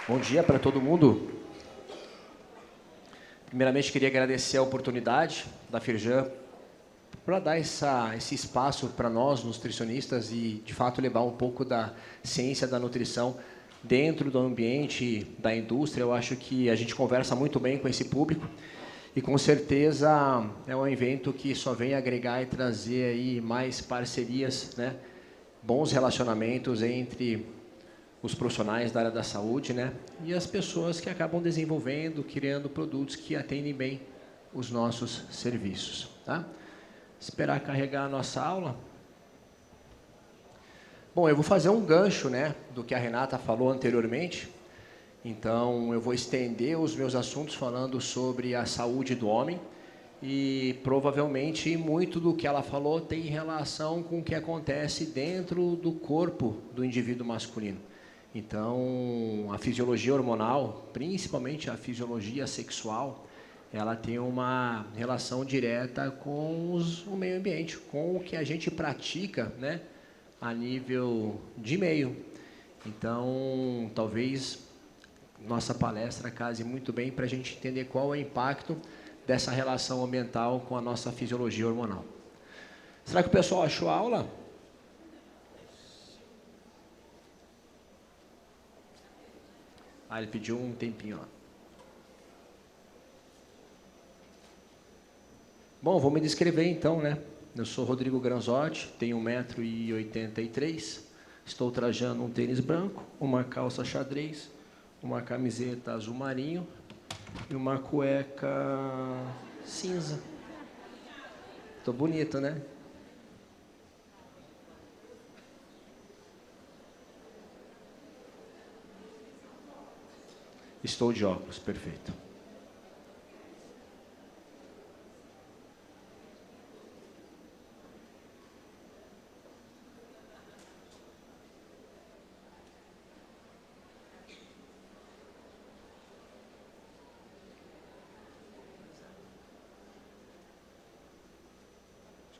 Bom dia para todo mundo. Primeiramente, queria agradecer a oportunidade da Firjan para dar esse espaço para nós, nutricionistas, e, de fato, levar um pouco da ciência da nutrição dentro do ambiente da indústria. Eu acho que a gente conversa muito bem com esse público e, com certeza, é um evento que só vem agregar e trazer aí mais parcerias, né? Bons relacionamentos entre os profissionais da área da saúde, né? E as pessoas que acabam desenvolvendo, criando produtos que atendem bem os nossos serviços, tá? Esperar carregar a nossa aula. Bom, eu vou fazer um gancho, né, do que a Renata falou anteriormente. Então, eu vou estender os meus assuntos falando sobre a saúde do homem e provavelmente muito do que ela falou tem relação com o que acontece dentro do corpo do indivíduo masculino. Então, a fisiologia hormonal, principalmente a fisiologia sexual, ela tem uma relação direta com o meio ambiente, com o que a gente pratica, né, a nível de meio. Então, talvez nossa palestra case muito bem para a gente entender qual é o impacto dessa relação ambiental com a nossa fisiologia hormonal. Será que o pessoal achou a aula? Ah, ele pediu um tempinho lá. Bom, vou me descrever então, né? Eu sou Rodrigo Granzotti, tenho 1,83 m, estou trajando um tênis branco, uma calça xadrez, uma camiseta azul marinho e uma cueca cinza. Tô bonito, né? Estou de óculos, perfeito.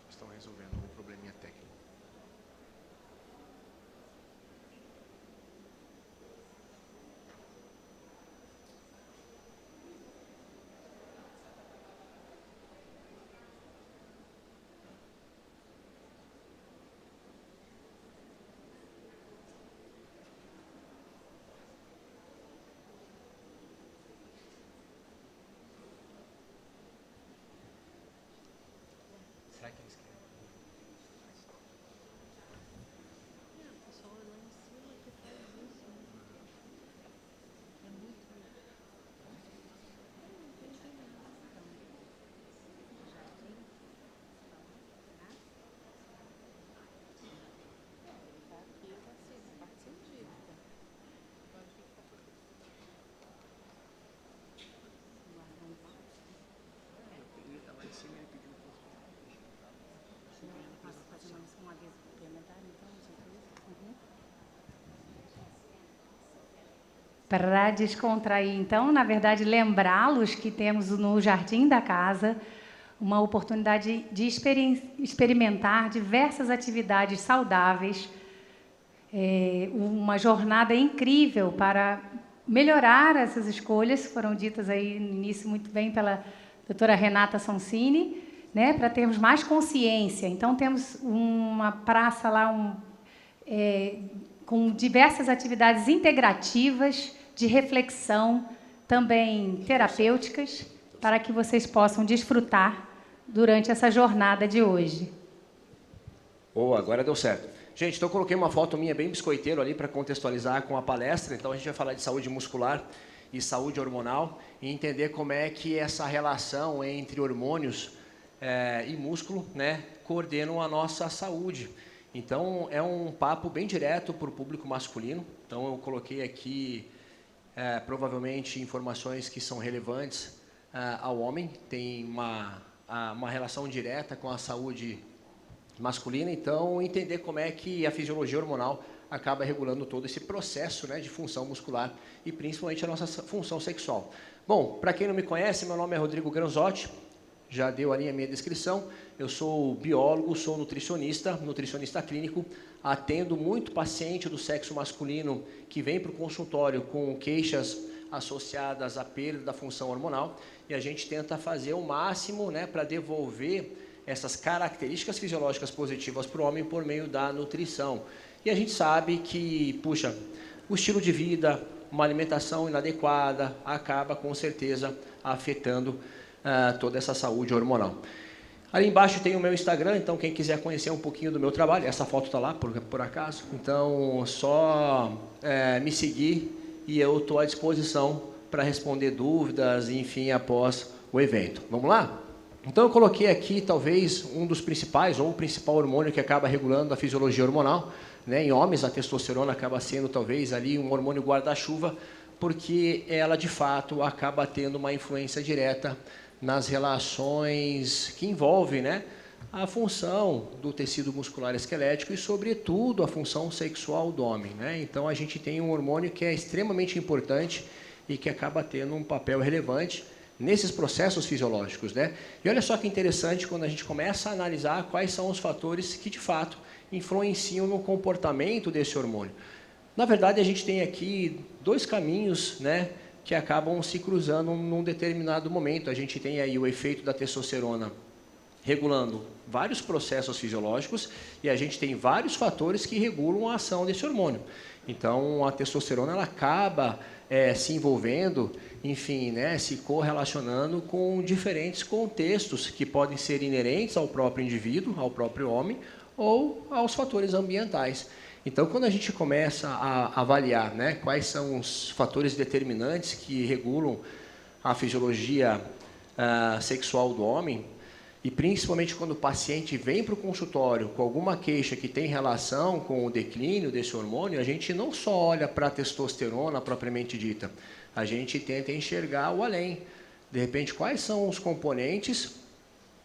Estão resolvendo um probleminha técnico. Será que eles querem? Para descontrair, então, na verdade, lembrá-los que temos no Jardim da Casa uma oportunidade de experimentar diversas atividades saudáveis, uma jornada incrível para melhorar essas escolhas, que foram ditas aí no início muito bem pela doutora Renata Soncini, né, para termos mais consciência. Então, temos uma praça lá com diversas atividades integrativas, de reflexão, também terapêuticas, para que vocês possam desfrutar durante essa jornada de hoje. Boa, agora deu certo. Gente, então eu coloquei uma foto minha bem biscoiteiro ali para contextualizar com a palestra. Então a gente vai falar de saúde muscular e saúde hormonal e entender como é que essa relação entre hormônios e músculo, né, coordenam a nossa saúde. Então é um papo bem direto para o público masculino. Então eu coloquei aqui provavelmente informações que são relevantes ao homem, tem uma relação direta com a saúde masculina, então entender como é que a fisiologia hormonal acaba regulando todo esse processo, né, de função muscular e principalmente a nossa função sexual. Bom, para quem não me conhece, meu nome é Rodrigo Granzotti, já deu ali a minha descrição. Eu sou biólogo, sou nutricionista clínico, atendo muito paciente do sexo masculino que vem para o consultório com queixas associadas à perda da função hormonal, e a gente tenta fazer o máximo, né, para devolver essas características fisiológicas positivas para o homem por meio da nutrição. E a gente sabe que, puxa, o estilo de vida, uma alimentação inadequada, acaba com certeza afetando toda essa saúde hormonal. Ali embaixo tem o meu Instagram, então quem quiser conhecer um pouquinho do meu trabalho, essa foto está lá por acaso, então só me seguir e eu estou à disposição para responder dúvidas, enfim, após o evento. Vamos lá? Então eu coloquei aqui talvez um dos principais, ou o principal hormônio que acaba regulando a fisiologia hormonal, né? Em homens a testosterona acaba sendo talvez ali um hormônio guarda-chuva, porque ela de fato acaba tendo uma influência direta nas relações que envolvem, né, a função do tecido muscular esquelético e sobretudo a função sexual do homem, né? Então a gente tem um hormônio que é extremamente importante e que acaba tendo um papel relevante nesses processos fisiológicos, né? E olha só que interessante quando a gente começa a analisar quais são os fatores que de fato influenciam no comportamento desse hormônio. Na verdade, a gente tem aqui dois caminhos, né, que acabam se cruzando num determinado momento. A gente tem aí o efeito da testosterona regulando vários processos fisiológicos e a gente tem vários fatores que regulam a ação desse hormônio. Então, a testosterona ela acaba se envolvendo, enfim, né, se correlacionando com diferentes contextos que podem ser inerentes ao próprio indivíduo, ao próprio homem, ou aos fatores ambientais. Então, quando a gente começa a avaliar, né, quais são os fatores determinantes que regulam a fisiologia sexual do homem, e principalmente quando o paciente vem para o consultório com alguma queixa que tem relação com o declínio desse hormônio, a gente não só olha para a testosterona propriamente dita, a gente tenta enxergar o além. De repente, quais são os componentes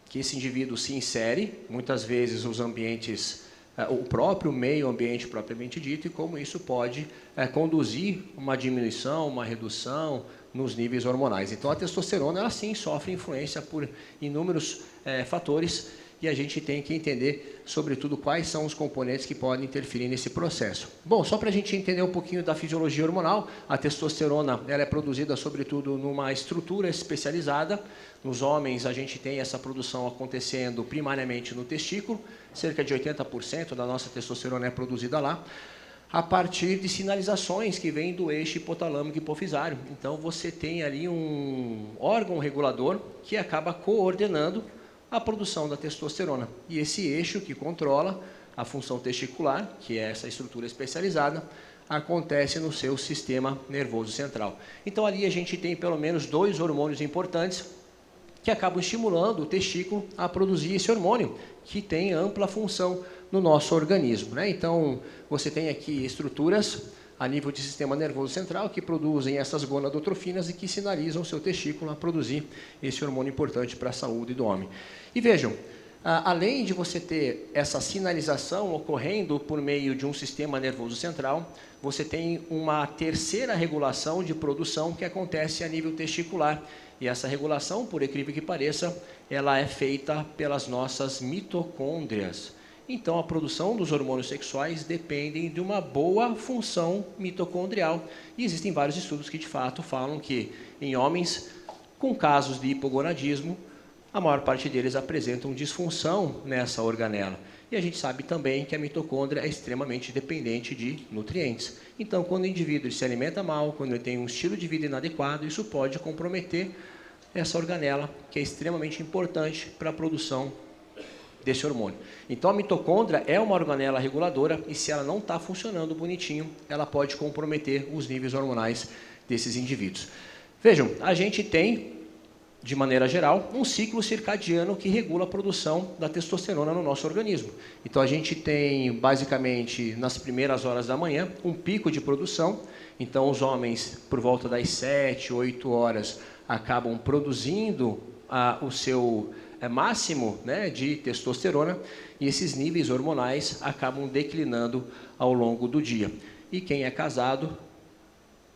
que esse indivíduo se insere, muitas vezes os ambientes, o próprio meio ambiente propriamente dito, e como isso pode conduzir uma diminuição, uma redução nos níveis hormonais. Então a testosterona ela sim sofre influência por inúmeros fatores e a gente tem que entender, sobretudo, quais são os componentes que podem interferir nesse processo. Bom, só para a gente entender um pouquinho da fisiologia hormonal, a testosterona ela é produzida, sobretudo, numa estrutura especializada. Nos homens, a gente tem essa produção acontecendo primariamente no testículo, cerca de 80% da nossa testosterona é produzida lá, a partir de sinalizações que vêm do eixo hipotalâmico hipofisário. Então, você tem ali um órgão regulador que acaba coordenando a produção da testosterona. E esse eixo que controla a função testicular, que é essa estrutura especializada, acontece no seu sistema nervoso central. Então, ali a gente tem pelo menos dois hormônios importantes que acabam estimulando o testículo a produzir esse hormônio, que tem ampla função no nosso organismo, né? Então, você tem aqui estruturas a nível de sistema nervoso central que produzem essas gonadotrofinas e que sinalizam o seu testículo a produzir esse hormônio importante para a saúde do homem. E vejam, além de você ter essa sinalização ocorrendo por meio de um sistema nervoso central, você tem uma terceira regulação de produção que acontece a nível testicular. E essa regulação, por incrível que pareça, ela é feita pelas nossas mitocôndrias. Então, a produção dos hormônios sexuais dependem de uma boa função mitocondrial. E existem vários estudos que, de fato, falam que em homens com casos de hipogonadismo, a maior parte deles apresentam disfunção nessa organela. E a gente sabe também que a mitocôndria é extremamente dependente de nutrientes. Então, quando o indivíduo se alimenta mal, quando ele tem um estilo de vida inadequado, isso pode comprometer essa organela, que é extremamente importante para a produção desse hormônio. Então, a mitocôndria é uma organela reguladora e se ela não está funcionando bonitinho, ela pode comprometer os níveis hormonais desses indivíduos. Vejam, a gente tem, de maneira geral, um ciclo circadiano que regula a produção da testosterona no nosso organismo. Então, a gente tem, basicamente, nas primeiras horas da manhã, um pico de produção. Então, os homens, por volta das 7, 8 horas, acabam produzindo o seu máximo, né, de testosterona, e esses níveis hormonais acabam declinando ao longo do dia. E quem é casado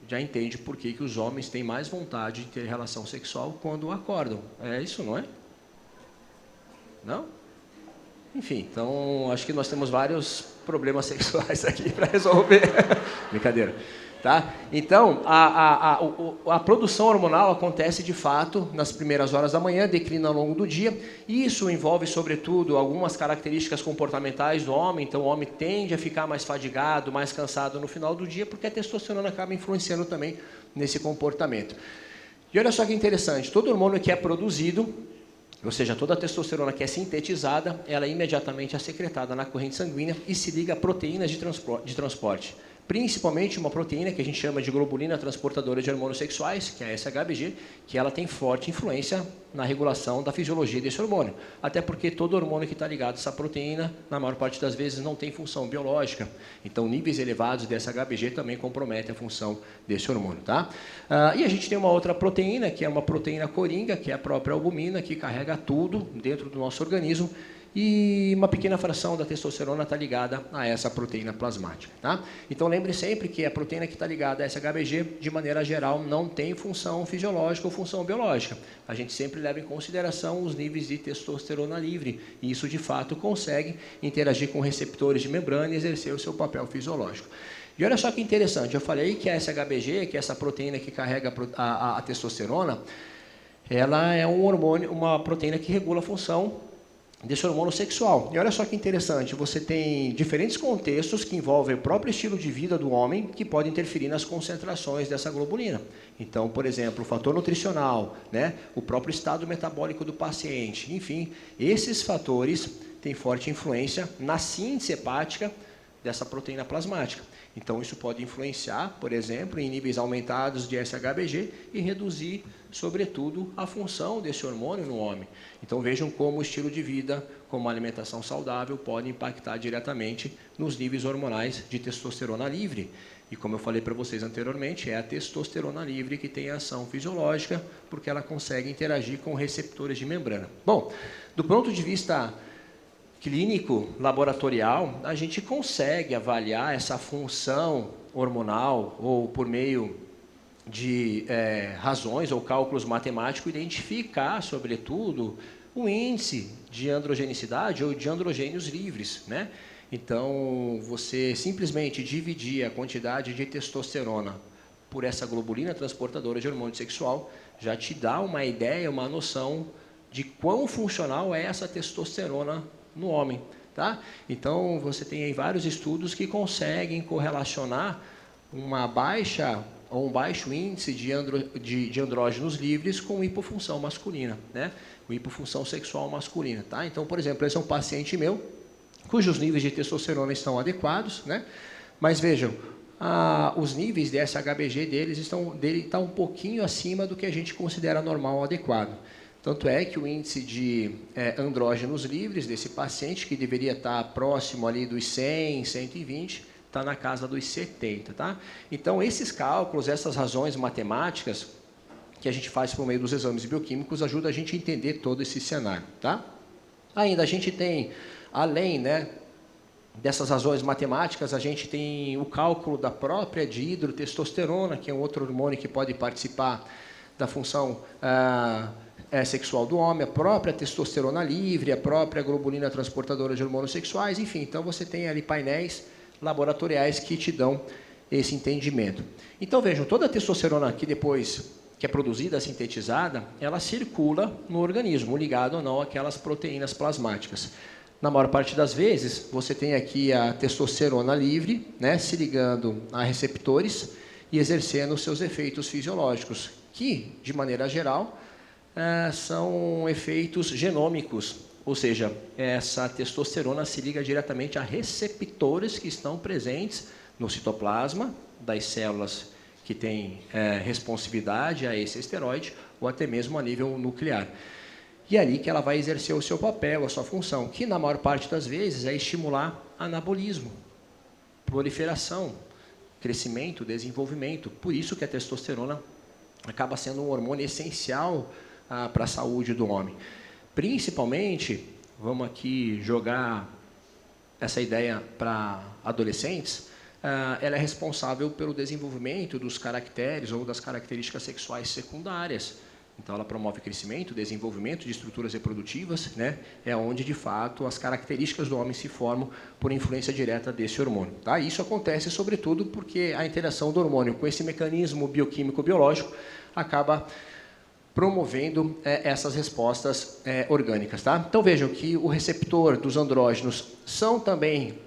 já entende por que os homens têm mais vontade de ter relação sexual quando acordam. É isso, não é? Não? Enfim, então acho que nós temos vários problemas sexuais aqui para resolver. Brincadeira. Tá? Então, a produção hormonal acontece de fato nas primeiras horas da manhã, declina ao longo do dia, e isso envolve, sobretudo, algumas características comportamentais do homem. Então, o homem tende a ficar mais fadigado, mais cansado no final do dia, porque a testosterona acaba influenciando também nesse comportamento. E olha só que interessante, todo hormônio que é produzido, ou seja, toda a testosterona que é sintetizada, ela é imediatamente secretada na corrente sanguínea e se liga a proteínas de transporte. Principalmente uma proteína que a gente chama de globulina transportadora de hormônios sexuais, que é a SHBG, que ela tem forte influência na regulação da fisiologia desse hormônio. Até porque todo hormônio que está ligado a essa proteína, na maior parte das vezes, não tem função biológica. Então, níveis elevados de SHBG também comprometem a função desse hormônio. Tá? E a gente tem uma outra proteína, que é uma proteína coringa, que é a própria albumina, que carrega tudo dentro do nosso organismo. E uma pequena fração da testosterona está ligada a essa proteína plasmática. Tá? Então, lembre sempre que a proteína que está ligada a SHBG, de maneira geral, não tem função fisiológica ou função biológica. A gente sempre leva em consideração os níveis de testosterona livre, e isso, de fato, consegue interagir com receptores de membrana e exercer o seu papel fisiológico. E olha só que interessante, eu falei que a SHBG, que é essa proteína que carrega a testosterona, ela é um hormônio, uma proteína que regula a função desse hormônio sexual. E olha só que interessante, você tem diferentes contextos que envolvem o próprio estilo de vida do homem que podem interferir nas concentrações dessa globulina. Então, por exemplo, o fator nutricional, né, o próprio estado metabólico do paciente, enfim, esses fatores têm forte influência na síntese hepática dessa proteína plasmática. Então, isso pode influenciar, por exemplo, em níveis aumentados de SHBG e reduzir, sobretudo, a função desse hormônio no homem. Então, vejam como o estilo de vida, como a alimentação saudável, pode impactar diretamente nos níveis hormonais de testosterona livre. E, como eu falei para vocês anteriormente, é a testosterona livre que tem ação fisiológica, porque ela consegue interagir com receptores de membrana. Bom, do ponto de vista clínico, laboratorial, a gente consegue avaliar essa função hormonal ou por meio de razões ou cálculos matemáticos, identificar, sobretudo, o índice de androgenicidade ou de androgênios livres, né? Então, você simplesmente dividir a quantidade de testosterona por essa globulina transportadora de hormônio sexual já te dá uma ideia, uma noção de quão funcional é essa testosterona no homem, tá? Então, você tem aí vários estudos que conseguem correlacionar uma baixa ou um baixo índice de andrógenos livres com hipofunção masculina, né? Com hipofunção sexual masculina, tá? Então, por exemplo, esse é um paciente meu, cujos níveis de testosterona estão adequados, né? Mas vejam, os níveis de SHBG dele está um pouquinho acima do que a gente considera normal ou adequado. Tanto é que o índice de andrógenos livres desse paciente, que deveria estar próximo ali dos 100, 120, está na casa dos 70. Tá? Então, esses cálculos, essas razões matemáticas que a gente faz por meio dos exames bioquímicos, ajudam a gente a entender todo esse cenário. Tá? Ainda a gente tem, além dessas razões matemáticas, a gente tem o cálculo da própria dihidrotestosterona, que é um outro hormônio que pode participar da função sexual do homem, a própria testosterona livre, a própria globulina transportadora de hormônios sexuais, enfim. Então, você tem ali painéis laboratoriais que te dão esse entendimento. Então, vejam, toda a testosterona que depois que é produzida, sintetizada, ela circula no organismo, ligado ou não àquelas proteínas plasmáticas. Na maior parte das vezes, você tem aqui a testosterona livre, né, se ligando a receptores e exercendo os seus efeitos fisiológicos, que, de maneira geral, são efeitos genômicos, ou seja, essa testosterona se liga diretamente a receptores que estão presentes no citoplasma das células que têm responsividade a esse esteroide, ou até mesmo a nível nuclear. E é ali que ela vai exercer o seu papel, a sua função, que na maior parte das vezes é estimular anabolismo, proliferação, crescimento, desenvolvimento. Por isso que a testosterona acaba sendo um hormônio essencial para a saúde do homem. Principalmente, vamos aqui jogar essa ideia para adolescentes, ela é responsável pelo desenvolvimento dos caracteres ou das características sexuais secundárias, Então, ela promove crescimento, desenvolvimento de estruturas reprodutivas, né? É onde, de fato, as características do homem se formam por influência direta desse hormônio. Tá? Isso acontece, sobretudo, porque a interação do hormônio com esse mecanismo bioquímico-biológico acaba promovendo essas respostas orgânicas. Tá? Então, vejam que o receptor dos andrógenos são também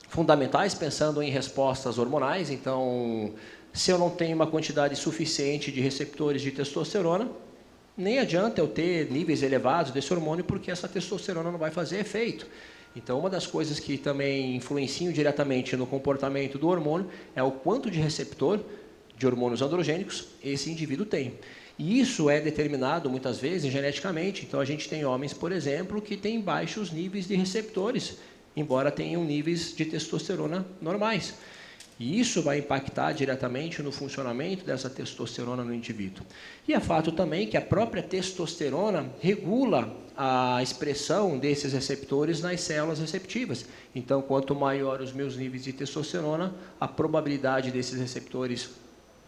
fundamentais, pensando em respostas hormonais. Então, se eu não tenho uma quantidade suficiente de receptores de testosterona, nem adianta eu ter níveis elevados desse hormônio, porque essa testosterona não vai fazer efeito. Então, uma das coisas que também influenciam diretamente no comportamento do hormônio é o quanto de receptor de hormônios androgênicos esse indivíduo tem. E isso é determinado, muitas vezes, geneticamente. Então, a gente tem homens, por exemplo, que têm baixos níveis de receptores, embora tenham níveis de testosterona normais. E isso vai impactar diretamente no funcionamento dessa testosterona no indivíduo. E é fato também que a própria testosterona regula a expressão desses receptores nas células receptivas. Então, quanto maior os meus níveis de testosterona, a probabilidade desses receptores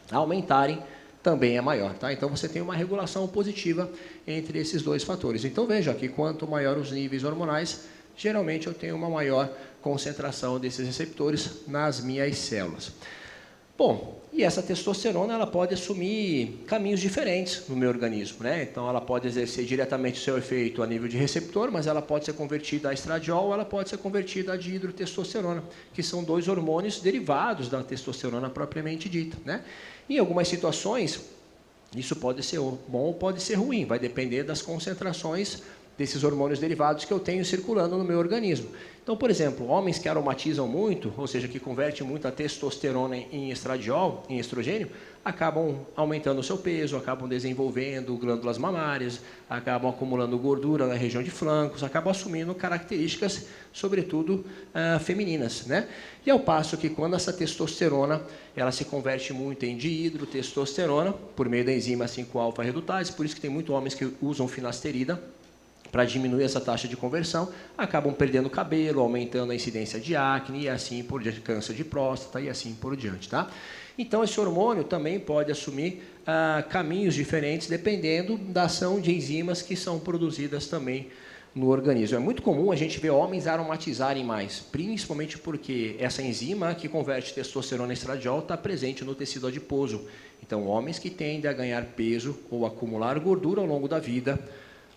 aumentarem também é maior. Tá? Então, você tem uma regulação positiva entre esses dois fatores. Então, veja que quanto maior os níveis hormonais, geralmente eu tenho uma maior concentração desses receptores nas minhas células. Bom, e essa testosterona ela pode assumir caminhos diferentes no meu organismo, né? Então, ela pode exercer diretamente o seu efeito a nível de receptor, mas ela pode ser convertida a estradiol, ela pode ser convertida a dihidrotestosterona, que são dois hormônios derivados da testosterona propriamente dita, né? Em algumas situações, isso pode ser bom ou pode ser ruim, vai depender das concentrações desses hormônios derivados que eu tenho circulando no meu organismo. Então, por exemplo, homens que aromatizam muito, ou seja, que convertem muito a testosterona em estradiol, em estrogênio, acabam aumentando o seu peso, acabam desenvolvendo glândulas mamárias, acabam acumulando gordura na região de flancos, acabam assumindo características, sobretudo, femininas, né? E ao passo que quando essa testosterona ela se converte muito em dihidrotestosterona, por meio da enzima 5-alfa-redutase, por isso que tem muitos homens que usam finasterida, para diminuir essa taxa de conversão, acabam perdendo cabelo, aumentando a incidência de acne e assim por diante, câncer de próstata e assim por diante. Tá? Então, esse hormônio também pode assumir caminhos diferentes, dependendo da ação de enzimas que são produzidas também no organismo. É muito comum a gente ver homens aromatizarem mais, principalmente porque essa enzima que converte testosterona em estradiol está presente no tecido adiposo. Então, homens que tendem a ganhar peso ou acumular gordura ao longo da vida,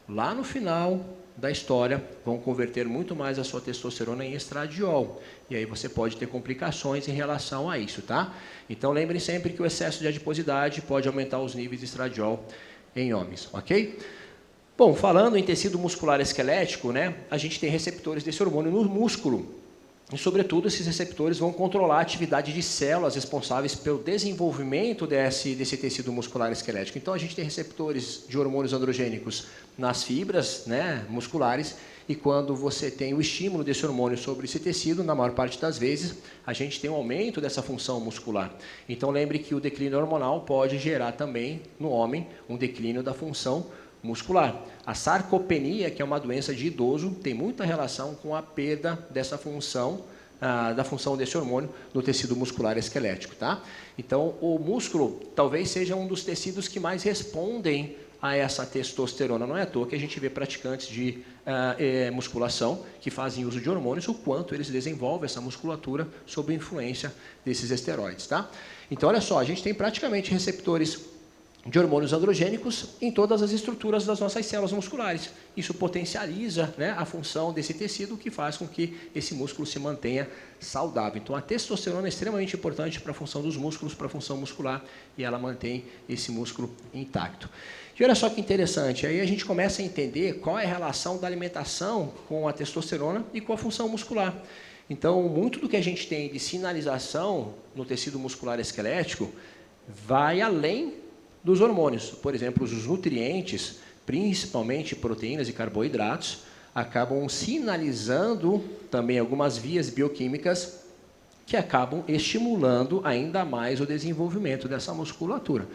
lá no final da história, vão converter muito mais a sua testosterona em estradiol. E aí você pode ter complicações em relação a isso, tá? Então, lembrem sempre que o excesso de adiposidade pode aumentar os níveis de estradiol em homens, ok? Bom, falando em tecido muscular esquelético, né, a gente tem receptores desse hormônio no músculo. E, sobretudo, esses receptores vão controlar a atividade de células responsáveis pelo desenvolvimento desse tecido muscular esquelético. Então, a gente tem receptores de hormônios androgênicos nas fibras, né, musculares, e quando você tem o estímulo desse hormônio sobre esse tecido, na maior parte das vezes, a gente tem um aumento dessa função muscular. Então, lembre que o declínio hormonal pode gerar também, no homem, um declínio da função muscular. A sarcopenia, que é uma doença de idoso, tem muita relação com a perda dessa função, da função desse hormônio no tecido muscular esquelético. Tá? Então, o músculo talvez seja um dos tecidos que mais respondem a essa testosterona. Não é à toa que a gente vê praticantes de musculação que fazem uso de hormônios, o quanto eles desenvolvem essa musculatura sob influência desses esteroides. Tá? Então, olha só, a gente tem praticamente receptores de hormônios androgênicos em todas as estruturas das nossas células musculares. Isso potencializa, né, a função desse tecido, que faz com que esse músculo se mantenha saudável. Então, a testosterona é extremamente importante para a função dos músculos, para a função muscular, e ela mantém esse músculo intacto. E olha só que interessante, aí a gente começa a entender qual é a relação da alimentação com a testosterona e com a função muscular. Então, muito do que a gente tem de sinalização no tecido muscular esquelético vai além dos hormônios. Por exemplo, os nutrientes, principalmente proteínas e carboidratos, acabam sinalizando também algumas vias bioquímicas que acabam estimulando ainda mais o desenvolvimento dessa musculatura.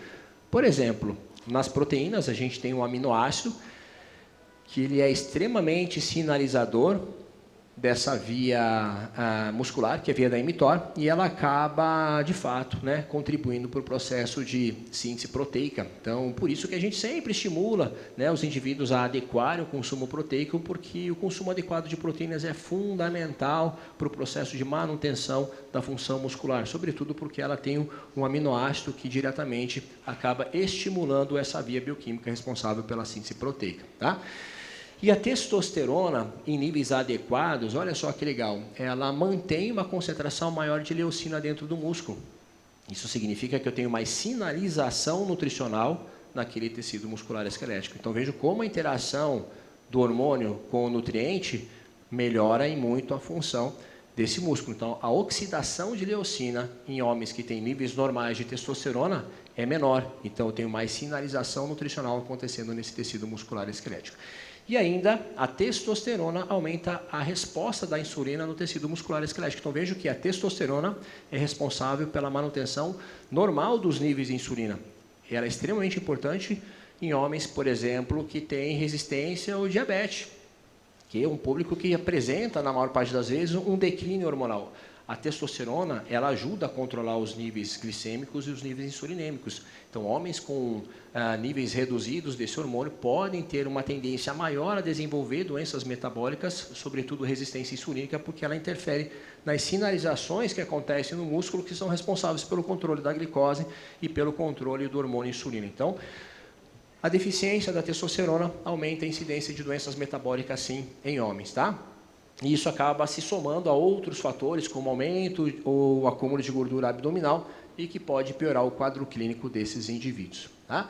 Por exemplo, nas proteínas a gente tem um aminoácido que ele é extremamente sinalizador dessa via muscular, que é a via da mTOR, e ela acaba, de fato, né, contribuindo para o processo de síntese proteica. Então, por isso que a gente sempre estimula, né, os indivíduos a adequarem o consumo proteico, porque o consumo adequado de proteínas é fundamental para o processo de manutenção da função muscular, sobretudo porque ela tem um aminoácido que diretamente acaba estimulando essa via bioquímica responsável pela síntese proteica, tá? E a testosterona, em níveis adequados, olha só que legal, ela mantém uma concentração maior de leucina dentro do músculo. Isso significa que eu tenho mais sinalização nutricional naquele tecido muscular esquelético. Então, vejo como a interação do hormônio com o nutriente melhora em muito a função desse músculo. Então, a oxidação de leucina em homens que têm níveis normais de testosterona é menor. Então, eu tenho mais sinalização nutricional acontecendo nesse tecido muscular esquelético. E ainda, a testosterona aumenta a resposta da insulina no tecido muscular esquelético. Então, vejo que a testosterona é responsável pela manutenção normal dos níveis de insulina. Ela é extremamente importante em homens, por exemplo, que têm resistência ou diabetes, que é um público que apresenta, na maior parte das vezes, um declínio hormonal. A testosterona, ela ajuda a controlar os níveis glicêmicos e os níveis insulinêmicos. Então, homens com níveis reduzidos desse hormônio podem ter uma tendência maior a desenvolver doenças metabólicas, sobretudo resistência insulínica, porque ela interfere nas sinalizações que acontecem no músculo, que são responsáveis pelo controle da glicose e pelo controle do hormônio insulina. Então, a deficiência da testosterona aumenta a incidência de doenças metabólicas, sim, em homens, tá? E isso acaba se somando a outros fatores, como aumento ou acúmulo de gordura abdominal, e que pode piorar o quadro clínico desses indivíduos, tá?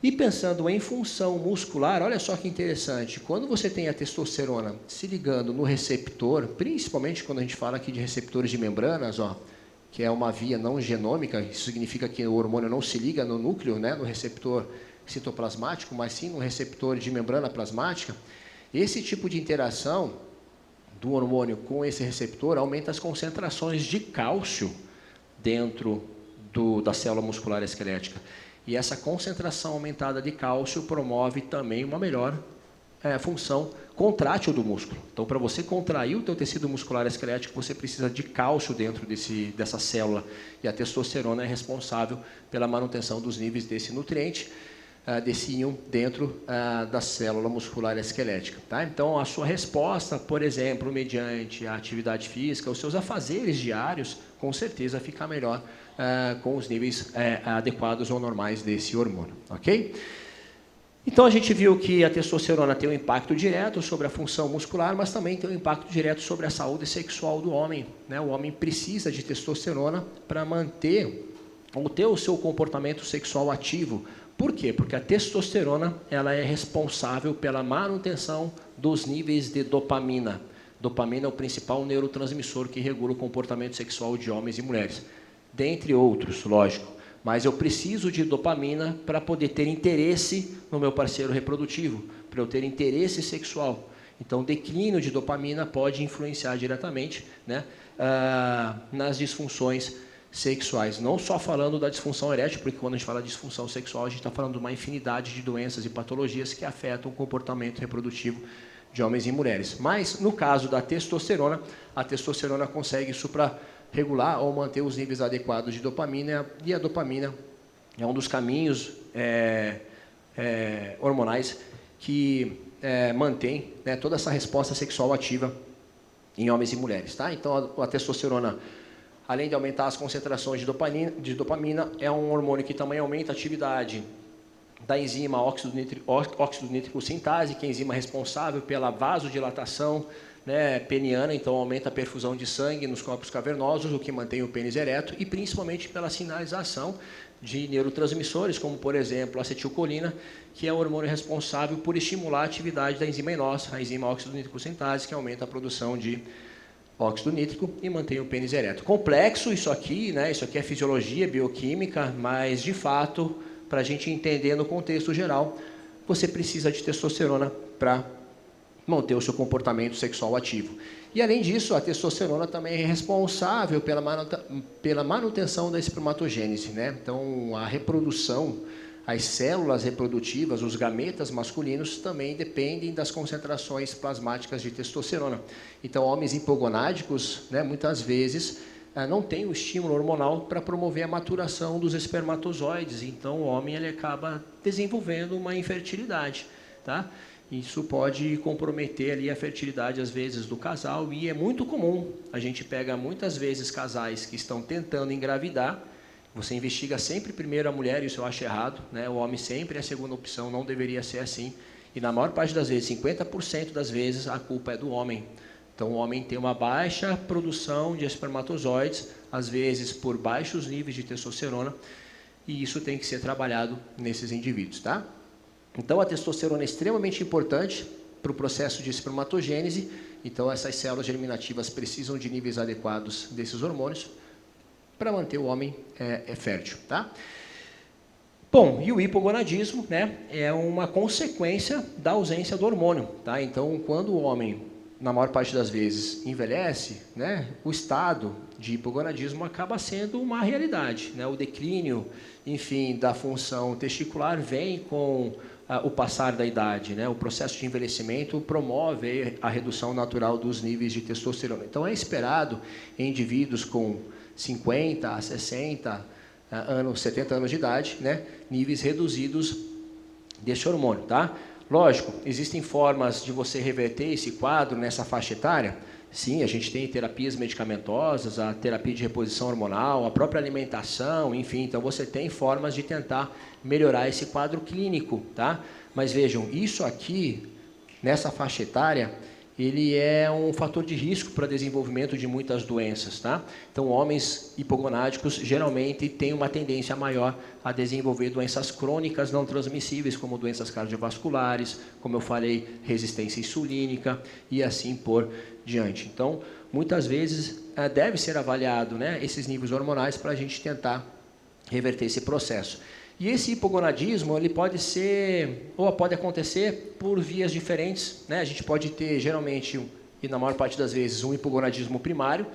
E pensando em função muscular, olha só que interessante, quando você tem a testosterona se ligando no receptor, principalmente quando a gente fala aqui de receptores de membranas, ó, que é uma via não genômica, isso significa que o hormônio não se liga no núcleo, né, no receptor citoplasmático, mas sim no receptor de membrana plasmática, esse tipo de interação do hormônio com esse receptor aumenta as concentrações de cálcio dentro da célula muscular esquelética. E essa concentração aumentada de cálcio promove também uma melhor função contrátil do músculo. Então, para você contrair o teu tecido muscular esquelético, você precisa de cálcio dentro dessa célula. E a testosterona é responsável pela manutenção dos níveis desse nutriente, desse íon dentro da célula muscular esquelética. Tá? Então, a sua resposta, por exemplo, mediante a atividade física, os seus afazeres diários, com certeza fica melhor com os níveis adequados ou normais desse hormônio. Ok? Então, a gente viu que a testosterona tem um impacto direto sobre a função muscular, mas também tem um impacto direto sobre a saúde sexual do homem, né? O homem precisa de testosterona para manter ou ter o seu comportamento sexual ativo. Por quê? Porque a testosterona ela é responsável pela manutenção dos níveis de dopamina. Dopamina é o principal neurotransmissor que regula o comportamento sexual de homens e mulheres. Dentre outros, lógico. Mas eu preciso de dopamina para poder ter interesse no meu parceiro reprodutivo, para eu ter interesse sexual. Então, o declínio de dopamina pode influenciar diretamente, né, nas disfunções sexuais. Não só falando da disfunção erétil, porque quando a gente fala de disfunção sexual, a gente está falando de uma infinidade de doenças e patologias que afetam o comportamento reprodutivo de homens e mulheres. Mas, no caso da testosterona, a testosterona consegue suprarregular ou manter os níveis adequados de dopamina, e a dopamina é um dos caminhos hormonais que mantém, né, toda essa resposta sexual ativa em homens e mulheres. Tá? Então, a testosterona, além de aumentar as concentrações de dopamina, é um hormônio que também aumenta a atividade da enzima óxido nítrico sintase, que é a enzima responsável pela vasodilatação, né, peniana, então aumenta a perfusão de sangue nos corpos cavernosos, o que mantém o pênis ereto, e principalmente pela sinalização de neurotransmissores, como, por exemplo, a acetilcolina, que é o hormônio responsável por estimular a atividade da enzima ENOS, a enzima óxido nítrico sintase, que aumenta a produção de óxido nítrico e mantém o pênis ereto. Complexo isso aqui, né? Isso aqui é fisiologia, bioquímica, mas de fato, para a gente entender no contexto geral, você precisa de testosterona para manter o seu comportamento sexual ativo. E além disso, a testosterona também é responsável pela manutenção da espermatogênese, né? Então, a reprodução as células reprodutivas, os gametas masculinos, também dependem das concentrações plasmáticas de testosterona. Então, homens hipogonádicos, né, muitas vezes, não têm o estímulo hormonal para promover a maturação dos espermatozoides. Então, o homem ele acaba desenvolvendo uma infertilidade, tá? Isso pode comprometer ali a fertilidade, às vezes, do casal, e é muito comum. A gente pega, muitas vezes, casais que estão tentando engravidar. Você investiga sempre primeiro a mulher, isso eu acho errado, né? O homem sempre é a segunda opção, não deveria ser assim. E na maior parte das vezes, 50% das vezes, a culpa é do homem. Então, o homem tem uma baixa produção de espermatozoides, às vezes por baixos níveis de testosterona, e isso tem que ser trabalhado nesses indivíduos, tá? Então, a testosterona é extremamente importante para o processo de espermatogênese. Então, essas células germinativas precisam de níveis adequados desses hormônios para manter o homem fértil, tá? Bom, e o hipogonadismo, né, é uma consequência da ausência do hormônio, tá? Então, quando o homem, na maior parte das vezes, envelhece, né, o estado de hipogonadismo acaba sendo uma realidade, né? O declínio, enfim, da função testicular vem com o passar da idade, né? O processo de envelhecimento promove a redução natural dos níveis de testosterona. Então, é esperado em indivíduos com 50 a 60 anos, 70 anos de idade, né? Níveis reduzidos desse hormônio, tá? Lógico, existem formas de você reverter esse quadro nessa faixa etária. Sim, a gente tem terapias medicamentosas, a terapia de reposição hormonal, a própria alimentação, enfim. Então, você tem formas de tentar melhorar esse quadro clínico, tá? Mas vejam, isso aqui, nessa faixa etária, ele é um fator de risco para o desenvolvimento de muitas doenças, tá? Então, homens hipogonádicos geralmente têm uma tendência maior a desenvolver doenças crônicas não transmissíveis, como doenças cardiovasculares, como eu falei, resistência insulínica e assim por diante. Então, muitas vezes deve ser avaliado, né, esses níveis hormonais para a gente tentar reverter esse processo. E esse hipogonadismo, ele pode ser, ou pode acontecer por vias diferentes, né? A gente pode ter, geralmente, e na maior parte das vezes, um hipogonadismo primário,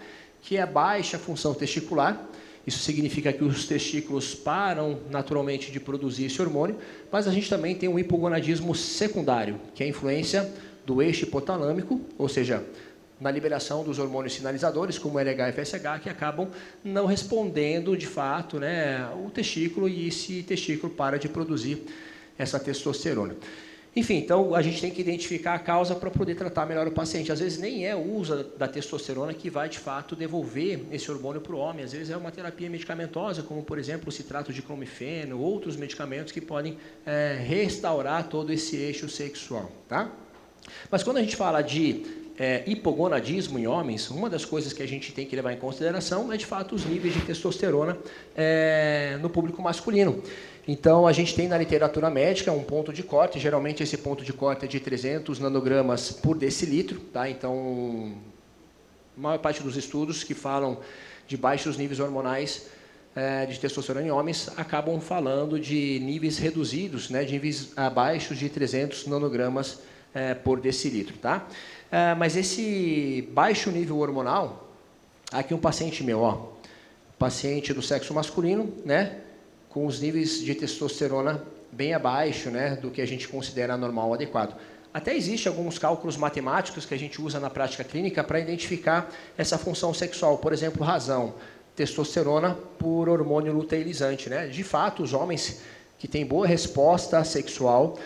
que é a baixa função testicular. Isso significa que os testículos param naturalmente de produzir esse hormônio, mas a gente também tem um hipogonadismo secundário, que é a influência do eixo hipotalâmico, ou seja, na liberação dos hormônios sinalizadores, como LH e FSH, que acabam não respondendo, de fato, né, o testículo, e esse testículo para de produzir essa testosterona. Enfim, então, a gente tem que identificar a causa para poder tratar melhor o paciente. Às vezes, nem é o uso da testosterona que vai, de fato, devolver esse hormônio para o homem. Às vezes, é uma terapia medicamentosa, como, por exemplo, o citrato de clomifeno, outros medicamentos que podem restaurar todo esse eixo sexual, tá? Mas, quando a gente fala de hipogonadismo em homens, uma das coisas que a gente tem que levar em consideração é, de fato, os níveis de testosterona no público masculino. Então, a gente tem na literatura médica um ponto de corte, geralmente esse ponto de corte é de 300 nanogramas por decilitro, tá? Então, a maior parte dos estudos que falam de baixos níveis hormonais de testosterona em homens acabam falando de níveis reduzidos, né, de níveis abaixo de 300 nanogramas por decilitro, tá? Mas esse baixo nível hormonal, aqui um paciente meu, ó, paciente do sexo masculino, né, com os níveis de testosterona bem abaixo, né, do que a gente considera normal, adequado. Até existe alguns cálculos matemáticos que a gente usa na prática clínica para identificar essa função sexual. Por exemplo, razão, testosterona por hormônio luteinizante, né? De fato, os homens que têm boa resposta sexual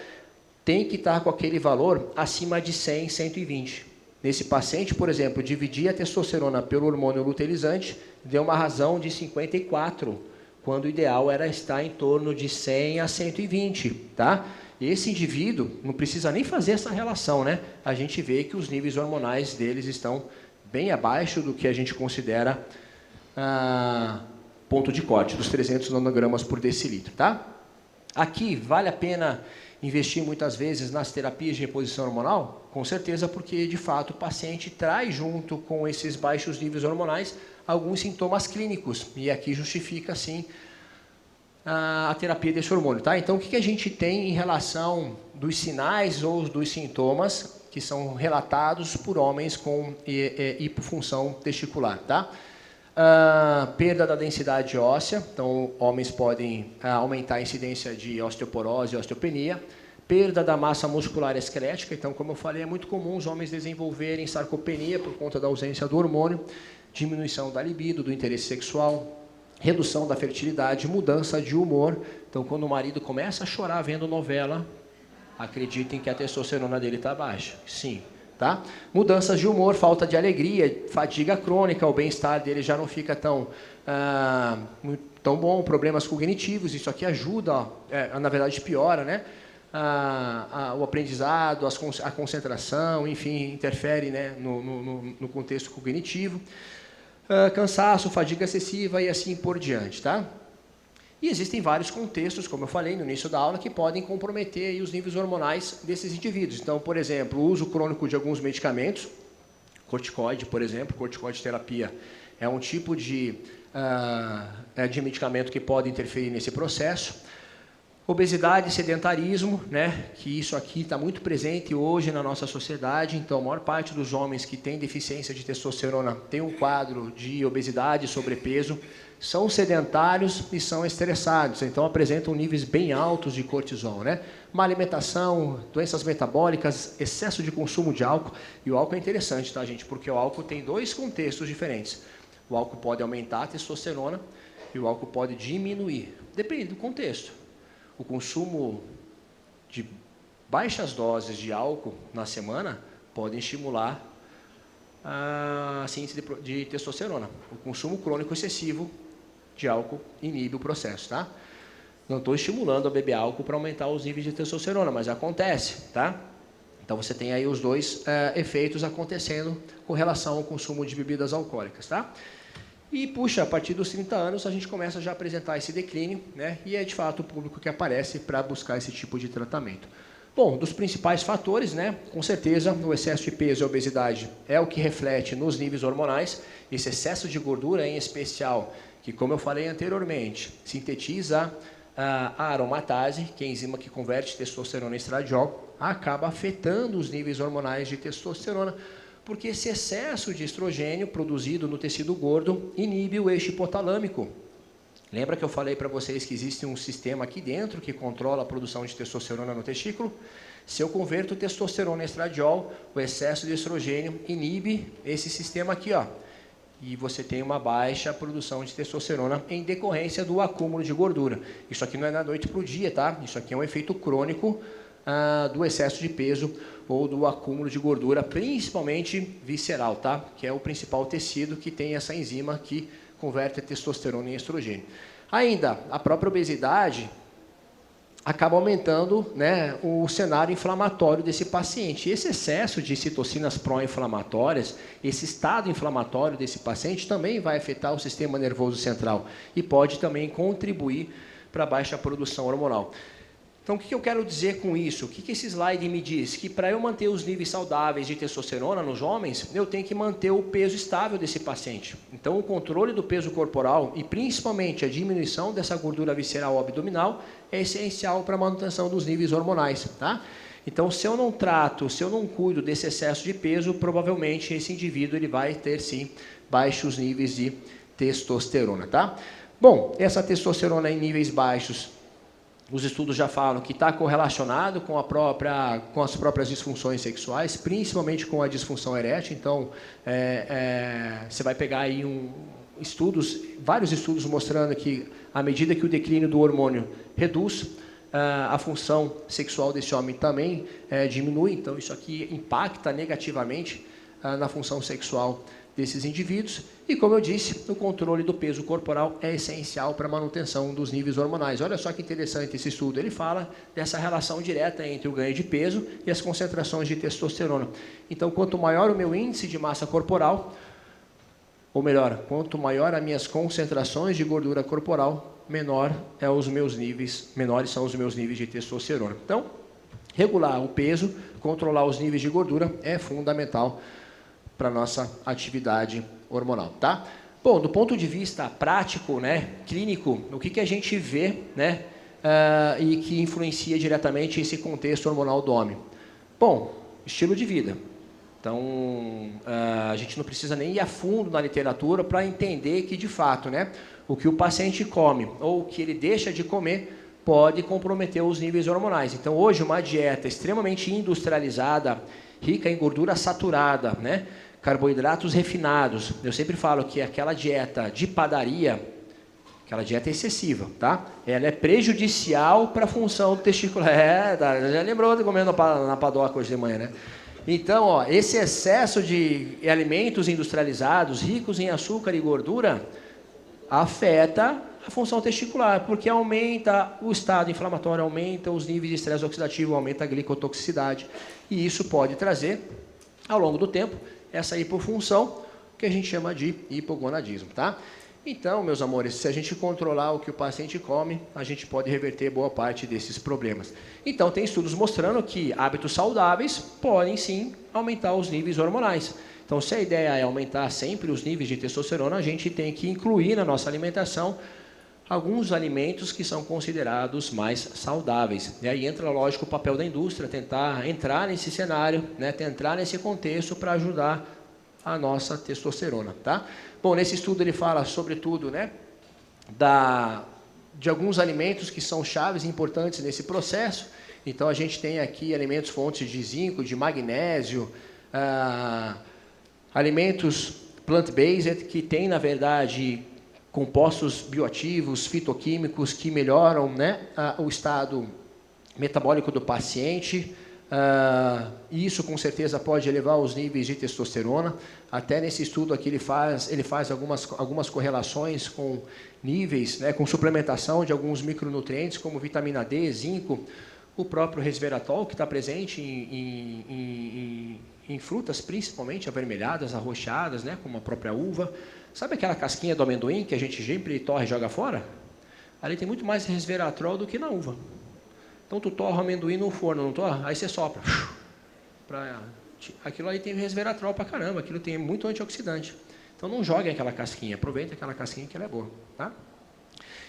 tem que estar com aquele valor acima de 100, 120. Nesse paciente, por exemplo, dividir a testosterona pelo hormônio luteinizante deu uma razão de 54, quando o ideal era estar em torno de 100 a 120, tá? Esse indivíduo não precisa nem fazer essa relação, né? A gente vê que os níveis hormonais deles estão bem abaixo do que a gente considera ponto de corte, dos 300 nanogramas por decilitro, tá? Aqui vale a pena investir muitas vezes nas terapias de reposição hormonal? Com certeza, porque de fato o paciente traz junto com esses baixos níveis hormonais alguns sintomas clínicos, e aqui justifica sim a terapia desse hormônio, tá? Então, o que a gente tem em relação dos sinais ou dos sintomas que são relatados por homens com hipofunção testicular, tá? Perda da densidade óssea, então homens podem aumentar a incidência de osteoporose e osteopenia. Perda da massa muscular esquelética, então, como eu falei, é muito comum os homens desenvolverem sarcopenia por conta da ausência do hormônio, diminuição da libido, do interesse sexual, redução da fertilidade, mudança de humor. Então, quando o marido começa a chorar vendo novela, acreditem que a testosterona dele está baixa. Sim, tá? Mudanças de humor, falta de alegria, fadiga crônica, o bem-estar dele já não fica tão bom, problemas cognitivos, isso aqui ajuda, na verdade piora, né? O aprendizado, a concentração, enfim, interfere, né, no contexto cognitivo. Cansaço, fadiga excessiva e assim por diante, tá? E existem vários contextos, como eu falei no início da aula, que podem comprometer aí os níveis hormonais desses indivíduos. Então, por exemplo, o uso crônico de alguns medicamentos, corticoide, por exemplo, corticoide terapia é um tipo de medicamento que pode interferir nesse processo. Obesidade e sedentarismo, né, que isso aqui está muito presente hoje na nossa sociedade. Então, a maior parte dos homens que têm deficiência de testosterona tem um quadro de obesidade e sobrepeso, são sedentários e são estressados, então apresentam níveis bem altos de cortisol, né? Má alimentação, doenças metabólicas, excesso de consumo de álcool. E o álcool é interessante, tá, gente? Porque o álcool tem dois contextos diferentes. O álcool pode aumentar a testosterona e o álcool pode diminuir, depende do contexto. O consumo de baixas doses de álcool na semana podem estimular a síntese de testosterona. O consumo crônico excessivo de álcool inibe o processo, tá? Não estou estimulando a beber álcool para aumentar os níveis de testosterona, mas acontece, tá? Então você tem aí os dois efeitos acontecendo com relação ao consumo de bebidas alcoólicas, tá? E, puxa, a partir dos 30 anos a gente começa já a apresentar esse declínio, né? E é de fato o público que aparece para buscar esse tipo de tratamento. Bom, dos principais fatores, né? Com certeza, o excesso de peso e a obesidade é o que reflete nos níveis hormonais. Esse excesso de gordura, em especial, que, como eu falei anteriormente, sintetiza a aromatase, que é a enzima que converte testosterona em estradiol, acaba afetando os níveis hormonais de testosterona, porque esse excesso de estrogênio produzido no tecido gordo inibe o eixo hipotalâmico. Lembra que eu falei para vocês que existe um sistema aqui dentro que controla a produção de testosterona no testículo? Se eu converto testosterona em estradiol, o excesso de estrogênio inibe esse sistema aqui, ó. E você tem uma baixa produção de testosterona em decorrência do acúmulo de gordura. Isso aqui não é da noite para o dia, tá? Isso aqui é um efeito crônico do excesso de peso ou do acúmulo de gordura, principalmente visceral, tá? Que é o principal tecido que tem essa enzima que converte a testosterona em estrogênio. Ainda, a própria obesidade acaba aumentando, né, o cenário inflamatório desse paciente. Esse excesso de citocinas pró-inflamatórias, esse estado inflamatório desse paciente também vai afetar o sistema nervoso central e pode também contribuir para a baixa produção hormonal. Então, o que eu quero dizer com isso? O que esse slide me diz? Que para eu manter os níveis saudáveis de testosterona nos homens, eu tenho que manter o peso estável desse paciente. Então, o controle do peso corporal e principalmente a diminuição dessa gordura visceral abdominal é essencial para a manutenção dos níveis hormonais, tá? Então, se eu não trato, se eu não cuido desse excesso de peso, provavelmente esse indivíduo ele vai ter, sim, baixos níveis de testosterona, tá? Bom, essa testosterona em níveis baixos, os estudos já falam que está correlacionado com as próprias disfunções sexuais, principalmente com a disfunção erétil. Então, você vai pegar aí vários estudos mostrando que, à medida que o declínio do hormônio reduz, a função sexual desse homem também diminui. Então, isso aqui impacta negativamente na função sexual desses indivíduos. E, como eu disse, o controle do peso corporal é essencial para a manutenção dos níveis hormonais. Olha só que interessante esse estudo. Ele fala dessa relação direta entre o ganho de peso e as concentrações de testosterona. Então, quanto maior o meu índice de massa corporal, ou melhor, quanto maior as minhas concentrações de gordura corporal, menores são os meus níveis de testosterona. Então, regular o peso, controlar os níveis de gordura é fundamental para a nossa atividade hormonal, tá? Bom, do ponto de vista prático, né, clínico, o que a gente vê, né, e que influencia diretamente esse contexto hormonal do homem? Bom, estilo de vida. Então, a gente não precisa nem ir a fundo na literatura para entender que, de fato, né, o que o paciente come ou o que ele deixa de comer pode comprometer os níveis hormonais. Então, hoje, uma dieta extremamente industrializada, rica em gordura saturada, né, carboidratos refinados. Eu sempre falo que aquela dieta de padaria, aquela dieta é excessiva, tá? Ela é prejudicial para a função testicular. Já lembrou de comer na padoca hoje de manhã, né? Então, ó, esse excesso de alimentos industrializados, ricos em açúcar e gordura, afeta a função testicular, porque aumenta o estado inflamatório, aumenta os níveis de estresse oxidativo, aumenta a glicotoxicidade. E isso pode trazer, ao longo do tempo, essa hipofunção, que a gente chama de hipogonadismo, tá? Então, meus amores, se a gente controlar o que o paciente come, a gente pode reverter boa parte desses problemas. Então, tem estudos mostrando que hábitos saudáveis podem, sim, aumentar os níveis hormonais. Então, se a ideia é aumentar sempre os níveis de testosterona, a gente tem que incluir na nossa alimentação alguns alimentos que são considerados mais saudáveis. E aí entra, lógico, o papel da indústria, tentar entrar nesse cenário, né, tentar entrar nesse contexto para ajudar a nossa testosterona, tá? Bom, nesse estudo ele fala, sobretudo, né, de alguns alimentos que são chaves e importantes nesse processo. Então, a gente tem aqui alimentos fontes de zinco, de magnésio, alimentos plant-based que têm, na verdade, compostos bioativos, fitoquímicos que melhoram, né, o estado metabólico do paciente. Isso com certeza pode elevar os níveis de testosterona. Até nesse estudo aqui ele faz algumas correlações com níveis, né, com suplementação de alguns micronutrientes como vitamina D, zinco, o próprio resveratrol que está presente em frutas, principalmente avermelhadas, arroxeadas, né, como a própria uva. Sabe aquela casquinha do amendoim que a gente sempre torra e joga fora? Ali tem muito mais resveratrol do que na uva. Então, tu torra o amendoim no forno, não torra? Aí você sopra. Aquilo aí tem resveratrol pra caramba, aquilo tem muito antioxidante. Então, não joguem aquela casquinha, aproveita aquela casquinha que ela é boa. Tá?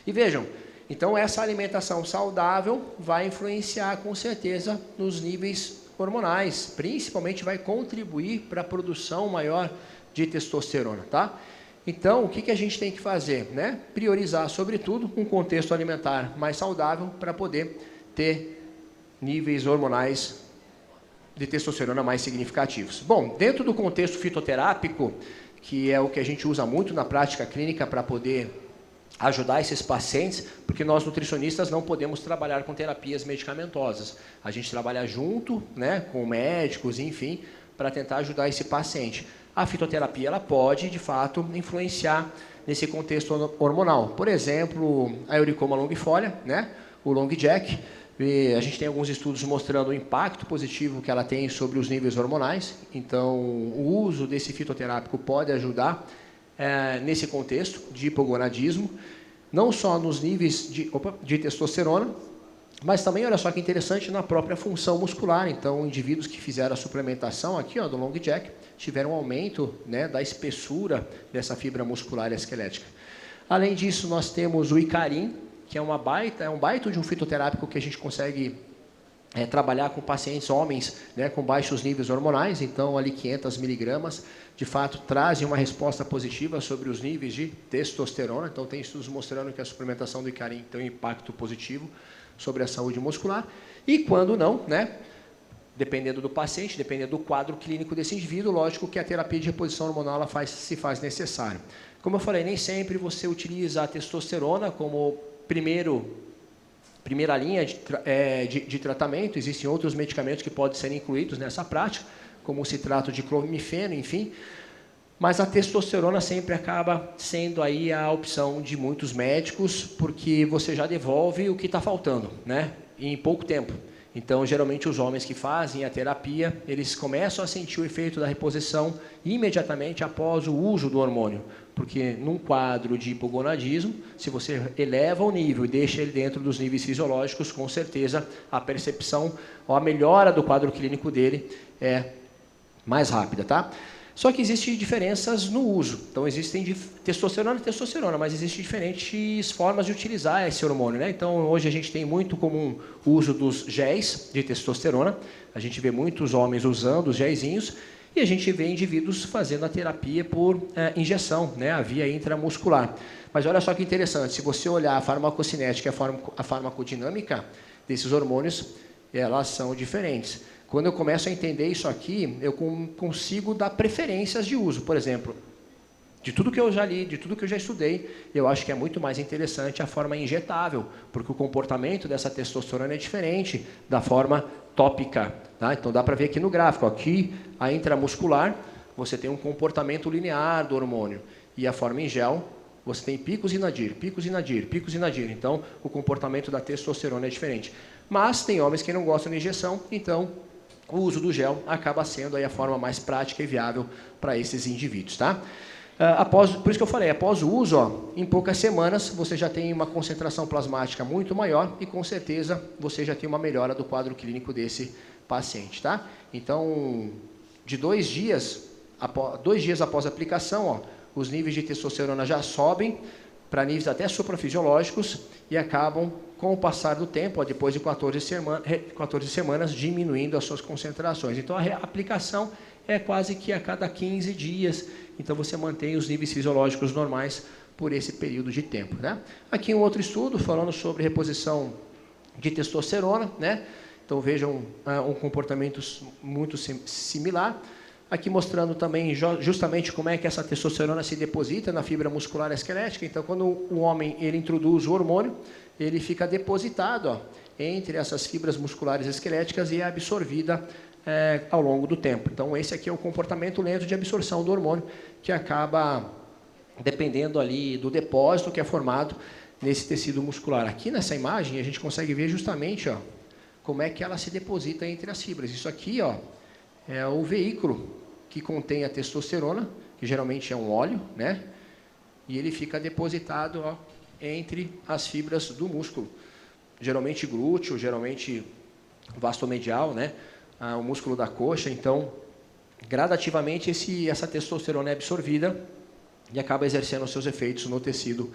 E vejam, então essa alimentação saudável vai influenciar com certeza nos níveis hormonais, principalmente vai contribuir para a produção maior de testosterona. Tá? Então, o que a gente tem que fazer? Né? Priorizar, sobretudo, um contexto alimentar mais saudável para poder ter níveis hormonais de testosterona mais significativos. Bom, dentro do contexto fitoterápico, que é o que a gente usa muito na prática clínica para poder ajudar esses pacientes, porque nós nutricionistas não podemos trabalhar com terapias medicamentosas. A gente trabalha junto, né, com médicos, enfim, para tentar ajudar esse paciente. A fitoterapia ela pode, de fato, influenciar nesse contexto hormonal. Por exemplo, a Euricoma longifolia, né, o Long Jack. A gente tem alguns estudos mostrando o impacto positivo que ela tem sobre os níveis hormonais. Então, o uso desse fitoterápico pode ajudar nesse contexto de hipogonadismo, não só nos níveis de testosterona, mas também, olha só que interessante, na própria função muscular. Então, indivíduos que fizeram a suplementação aqui, ó, do Long Jack, tiveram um aumento, né, da espessura dessa fibra muscular e esquelética. Além disso, nós temos o Icarim, que é um baita de um fitoterápico que a gente consegue trabalhar com pacientes homens, né, com baixos níveis hormonais. Então, ali 500 miligramas, de fato, trazem uma resposta positiva sobre os níveis de testosterona. Então, tem estudos mostrando que a suplementação do Icarim tem um impacto positivo sobre a saúde muscular. E quando não, né, dependendo do paciente, dependendo do quadro clínico desse indivíduo, lógico que a terapia de reposição hormonal ela se faz necessária. Como eu falei, nem sempre você utiliza a testosterona como primeira linha de tratamento. Existem outros medicamentos que podem ser incluídos nessa prática, como o citrato de clomifeno, enfim. Mas a testosterona sempre acaba sendo aí a opção de muitos médicos, porque você já devolve o que está faltando, né, em pouco tempo. Então, geralmente, os homens que fazem a terapia, eles começam a sentir o efeito da reposição imediatamente após o uso do hormônio. Porque num quadro de hipogonadismo, se você eleva o nível e deixa ele dentro dos níveis fisiológicos, com certeza a percepção ou a melhora do quadro clínico dele é mais rápida, tá? Só que existem diferenças no uso. Então, existem testosterona e testosterona, mas existem diferentes formas de utilizar esse hormônio, né? Então, hoje a gente tem muito comum o uso dos géis de testosterona. A gente vê muitos homens usando os géisinhos. E a gente vê indivíduos fazendo a terapia por injeção, né, a via intramuscular. Mas olha só que interessante, se você olhar a farmacocinética e a farmacodinâmica desses hormônios, elas são diferentes. Quando eu começo a entender isso aqui, eu consigo dar preferências de uso. Por exemplo, de tudo que eu já li, de tudo que eu já estudei, eu acho que é muito mais interessante a forma injetável, porque o comportamento dessa testosterona é diferente da forma tópica. Tá? Então dá para ver aqui no gráfico, aqui a intramuscular, você tem um comportamento linear do hormônio, e a forma em gel, você tem picos e nadir, picos e nadir, picos e nadir. Então o comportamento da testosterona é diferente. Mas tem homens que não gostam de injeção, então o uso do gel acaba sendo aí a forma mais prática e viável para esses indivíduos. Tá? Por isso que eu falei, após o uso, ó, em poucas semanas, você já tem uma concentração plasmática muito maior e, com certeza, você já tem uma melhora do quadro clínico desse paciente. Tá? Então, de 2 dias após a aplicação, ó, os níveis de testosterona já sobem para níveis até suprafisiológicos e acabam, com o passar do tempo, ó, depois de 14 semanas, diminuindo as suas concentrações. Então, a aplicação é quase que a cada 15 dias. Então, você mantém os níveis fisiológicos normais por esse período de tempo. Né? Aqui um outro estudo falando sobre reposição de testosterona. Né? Então, vejam um comportamento muito similar. Aqui mostrando também justamente como é que essa testosterona se deposita na fibra muscular esquelética. Então, quando o homem ele introduz o hormônio, ele fica depositado, ó, entre essas fibras musculares esqueléticas e é absorvida ao longo do tempo. Então, esse aqui é o comportamento lento de absorção do hormônio, que acaba dependendo ali do depósito que é formado nesse tecido muscular. Aqui nessa imagem, a gente consegue ver justamente, ó, como é que ela se deposita entre as fibras. Isso aqui, ó, é o veículo que contém a testosterona, que geralmente é um óleo, né? E ele fica depositado, ó, entre as fibras do músculo. Geralmente glúteo, geralmente vastomedial, né? O músculo da coxa. Então, gradativamente, essa testosterona é absorvida e acaba exercendo os seus efeitos no tecido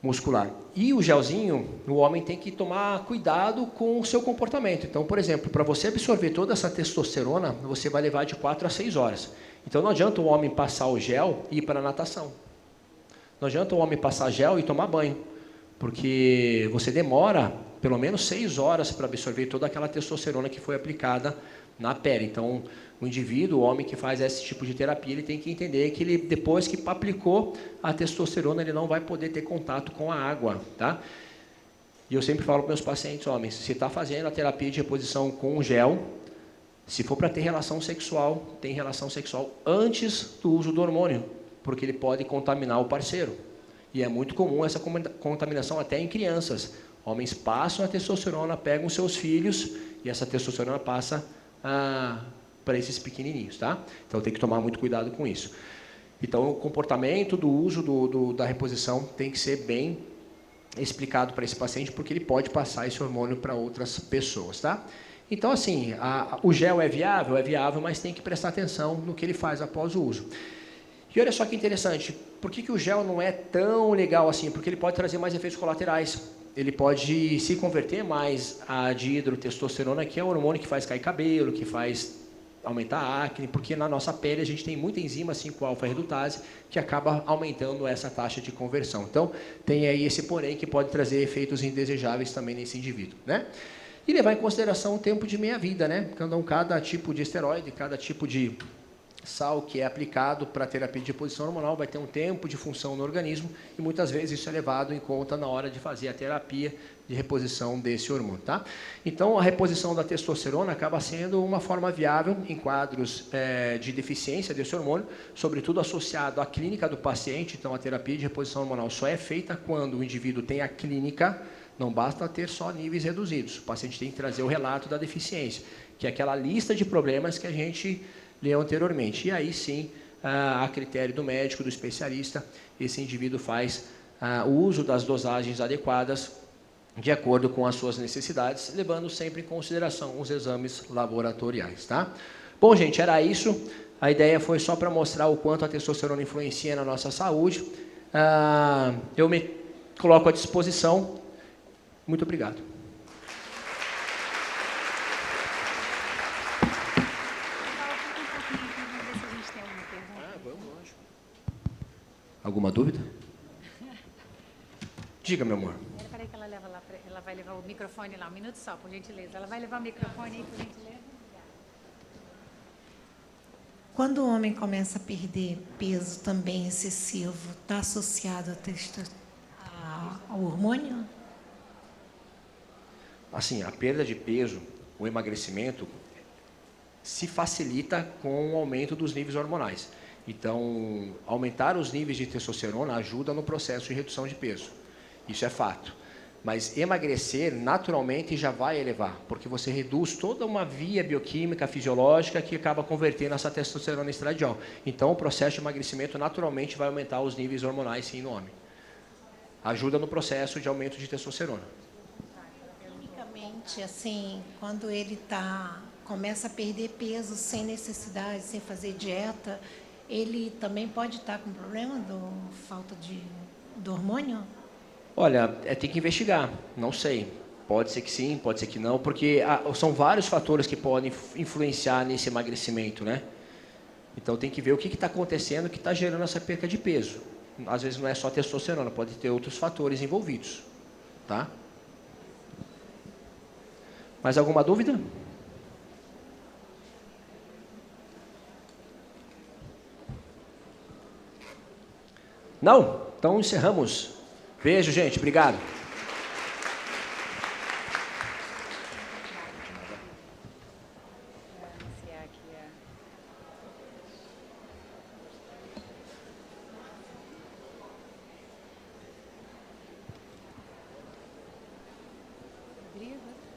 muscular. E o gelzinho, o homem tem que tomar cuidado com o seu comportamento. Então, por exemplo, para você absorver toda essa testosterona, você vai levar de 4 a 6 horas. Então, não adianta o homem passar o gel e ir para a natação. Não adianta o homem passar gel e tomar banho, porque você demora pelo menos 6 horas para absorver toda aquela testosterona que foi aplicada na pele. Então, o indivíduo, o homem que faz esse tipo de terapia, ele tem que entender que ele, depois que aplicou a testosterona, ele não vai poder ter contato com a água. Tá? E eu sempre falo para meus pacientes homens, se está fazendo a terapia de reposição com gel, se for para ter relação sexual, tem relação sexual antes do uso do hormônio, porque ele pode contaminar o parceiro. E é muito comum essa contaminação até em crianças. Homens passam a testosterona, pegam seus filhos e essa testosterona passa para esses pequenininhos. Tá? Então tem que tomar muito cuidado com isso. Então o comportamento do uso da reposição tem que ser bem explicado para esse paciente, porque ele pode passar esse hormônio para outras pessoas. Tá? Então, assim, o gel é viável, mas tem que prestar atenção no que ele faz após o uso. E olha só que interessante, por que o gel não é tão legal assim? Porque ele pode trazer mais efeitos colaterais. Ele pode se converter mais a dihidrotestosterona, que é o hormônio que faz cair cabelo, que faz aumentar a acne, porque na nossa pele a gente tem muita enzima 5-alfa-redutase que acaba aumentando essa taxa de conversão. Então, tem aí esse porém que pode trazer efeitos indesejáveis também nesse indivíduo, né? E levar em consideração o tempo de meia-vida, né? Cada tipo de esteroide, cada tipo de sal que é aplicado para a terapia de reposição hormonal vai ter um tempo de função no organismo e muitas vezes isso é levado em conta na hora de fazer a terapia de reposição desse hormônio. Tá? Então, a reposição da testosterona acaba sendo uma forma viável em quadros de deficiência desse hormônio, sobretudo associado à clínica do paciente. Então, a terapia de reposição hormonal só é feita quando o indivíduo tem a clínica, não basta ter só níveis reduzidos. O paciente tem que trazer o relato da deficiência, que é aquela lista de problemas que a gente leu anteriormente. E aí sim, a critério do médico, do especialista, esse indivíduo faz o uso das dosagens adequadas de acordo com as suas necessidades, levando sempre em consideração os exames laboratoriais. Tá? Bom, gente, era isso. A ideia foi só para mostrar o quanto a testosterona influencia na nossa saúde. Eu me coloco à disposição. Muito obrigado. Alguma dúvida? Diga, meu amor. Peraí que ela leva lá, ela vai levar o microfone lá, um minuto só, por gentileza. Ela vai levar o microfone aí, por gentileza. Quando o homem começa a perder peso também excessivo, está associado ao hormônio? Assim, a perda de peso, o emagrecimento, se facilita com o aumento dos níveis hormonais. Então, aumentar os níveis de testosterona ajuda no processo de redução de peso. Isso é fato. Mas emagrecer, naturalmente, já vai elevar, porque você reduz toda uma via bioquímica, fisiológica, que acaba convertendo essa testosterona em estradiol. Então, o processo de emagrecimento, naturalmente, vai aumentar os níveis hormonais, sim, no homem. Ajuda no processo de aumento de testosterona. Tecnicamente, assim, quando ele começa a perder peso sem necessidade, sem fazer dieta, ele também pode estar com problema falta do hormônio? Olha, tem que investigar, não sei. Pode ser que sim, pode ser que não, porque são vários fatores que podem influenciar nesse emagrecimento, né? Então tem que ver o que está acontecendo que está gerando essa perca de peso. Às vezes não é só testosterona, pode ter outros fatores envolvidos, tá? Mais alguma dúvida? Não? Então encerramos. Beijo, gente. Obrigado.